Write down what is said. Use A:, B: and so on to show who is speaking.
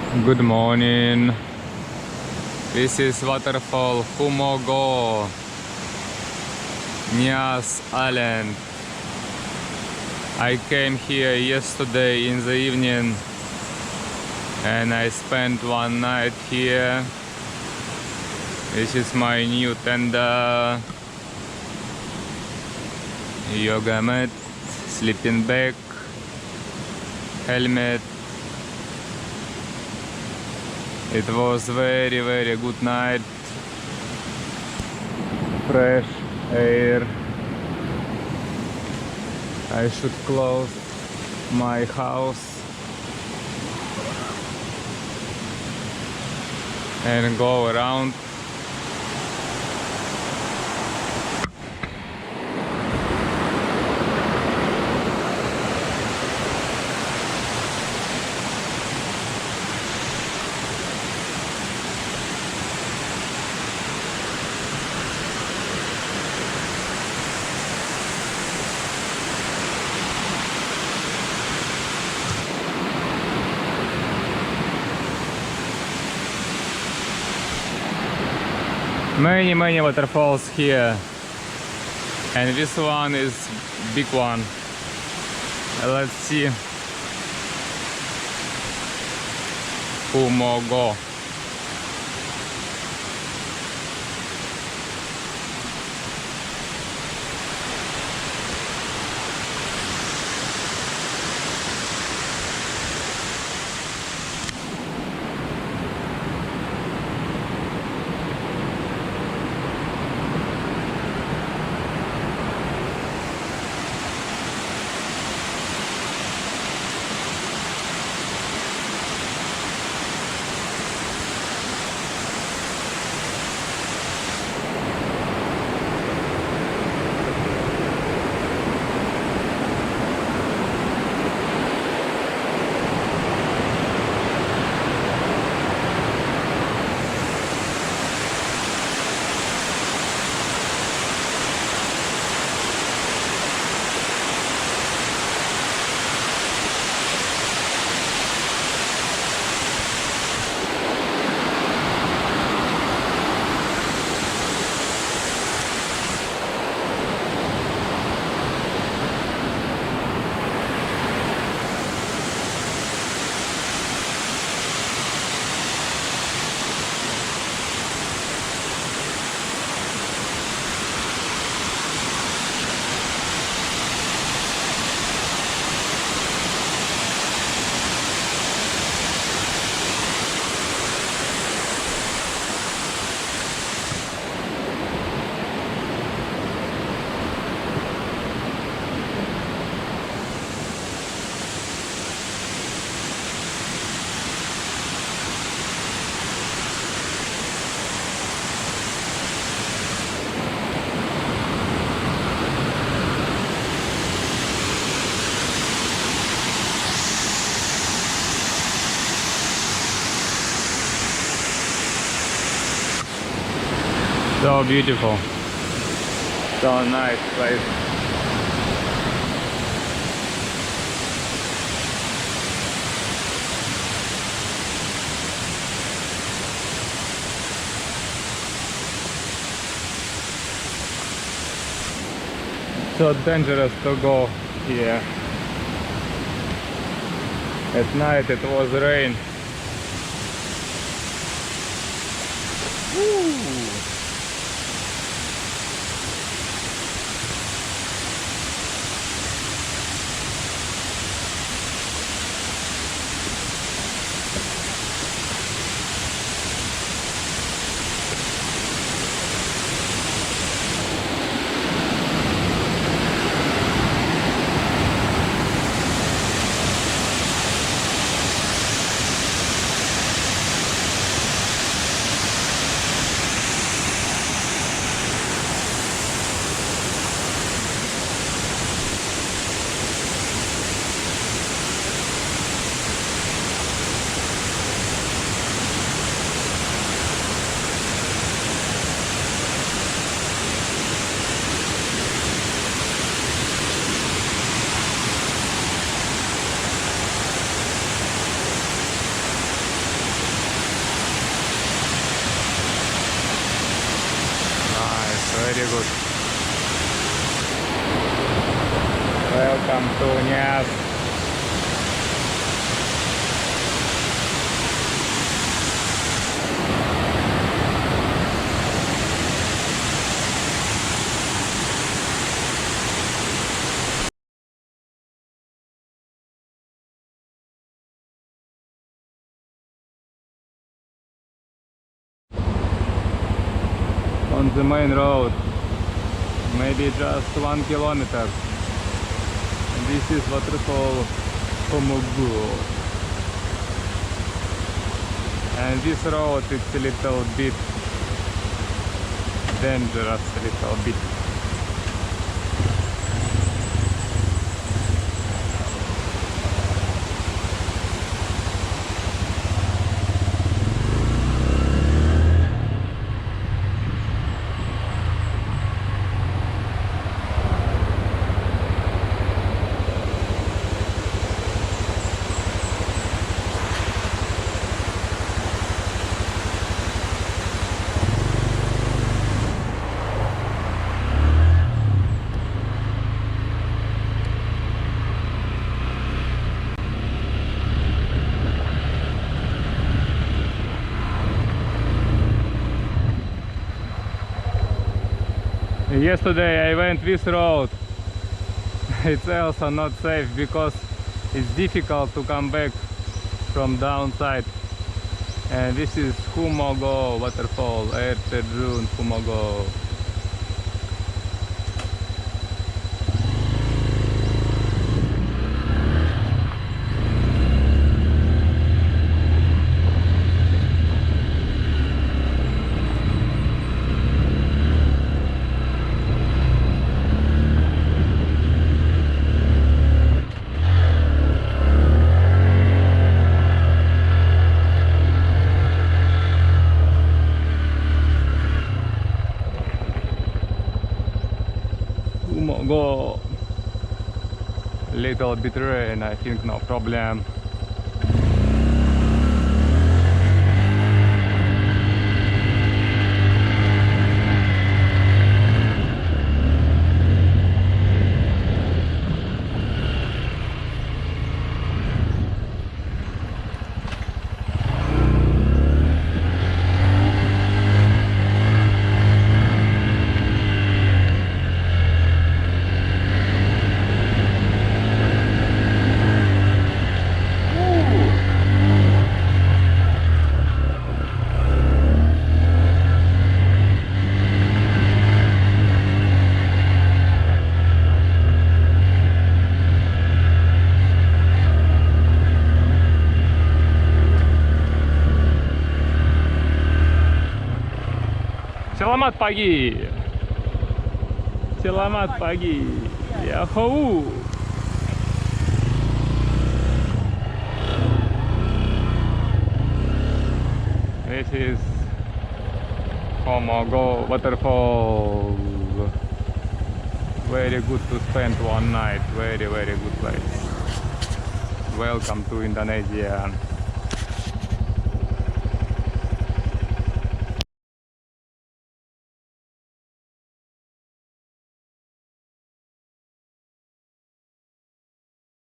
A: Good morning. This is waterfall Humogo, Nias Island. I came here yesterday in the evening and I spent one night here. This is my new tenda, yoga mat, sleeping bag, helmet. It was very good night, fresh air. I should close my house and go around. Many waterfalls here, and this one is big one. Let's see. Humogo. So beautiful, so nice place. So dangerous to go here. At night it was rain. Woo. very good. Welcome to Nias. On the main road, maybe just 1 kilometer. And this is waterfall Komogu. And this road is a little bit dangerous, a little bit. Yesterday I went this road. It's also not safe because it's difficult to come back from downside. And this is Humogo waterfall, Air Terjun Humogo. Go little bit rain, I think no problem. Selamat pagi. Selamat pagi. Yahoo. This is Komogo waterfall. Very good to spend one night. Very good place. Welcome to Indonesia.